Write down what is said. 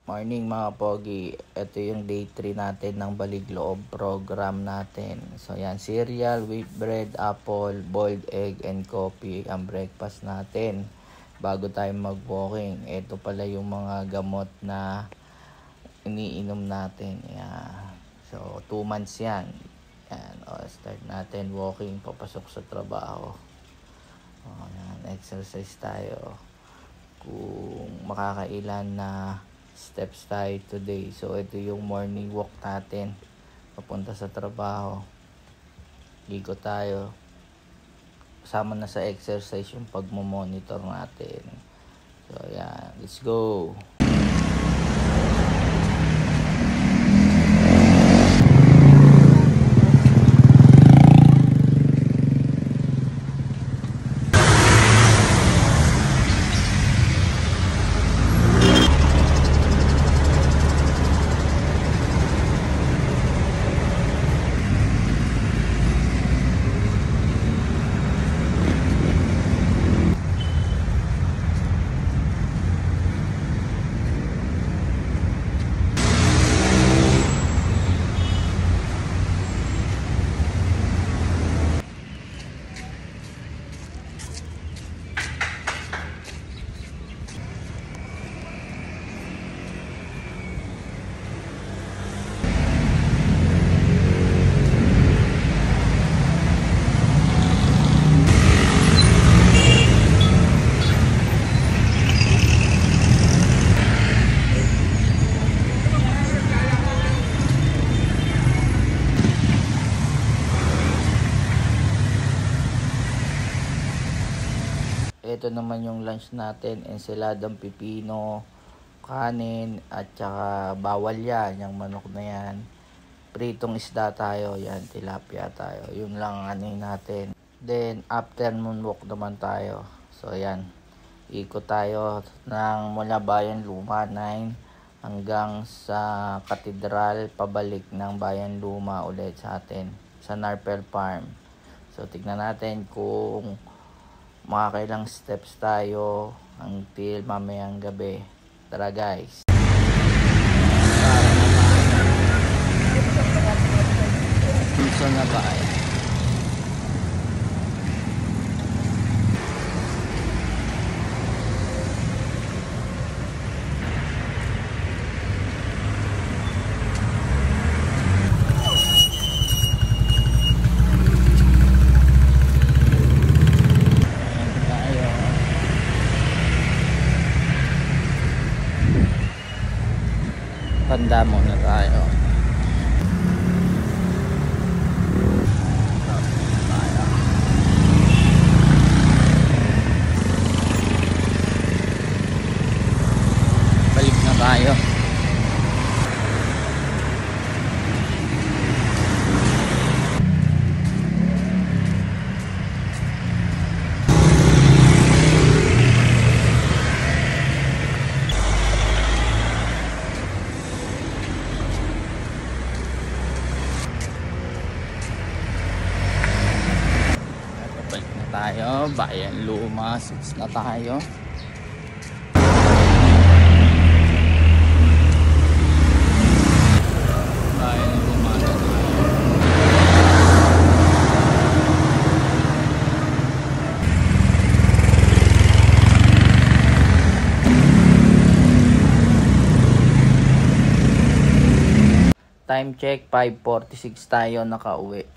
Morning mga pogi, ito yung day 3 natin ng Baligloob program natin. So yan, cereal, wheat bread, apple, boiled egg, and coffee ang breakfast natin bago tayo mag-walking. Ito pala yung mga gamot na iniinom natin. Yan. So 2 months yan. Yan. Start natin walking, papasok sa trabaho. Yan. Exercise tayo kung makakailan na steps tayo today. So ito yung morning walk natin papunta sa trabaho. Ikot tayo, kasama na sa exercise yung pagmo-monitor natin. So yan, let's go. Ito naman yung lunch natin, ensaladang pipino, kanin, at saka bawal yan, yung manok na yan. Pritong isda tayo, yan, tilapia tayo. Yun lang ang ano natin. Then, afternoon walk naman tayo. So, yan. Ikot tayo ng mula Bayan Luma 9 hanggang sa Katedral, pabalik ng Bayan Luma ulit sa atin, sa Narpel Farm. So, tignan natin kung makakailang steps tayo until mamayang gabi. Tara guys. Minsan na ba ay? Tanda muna tayo. Balik na tayo. Tayo, Bayan Luma, 6 na tayo. Bayan Luma na tayo. Time check, 5:46 tayo nakauwi.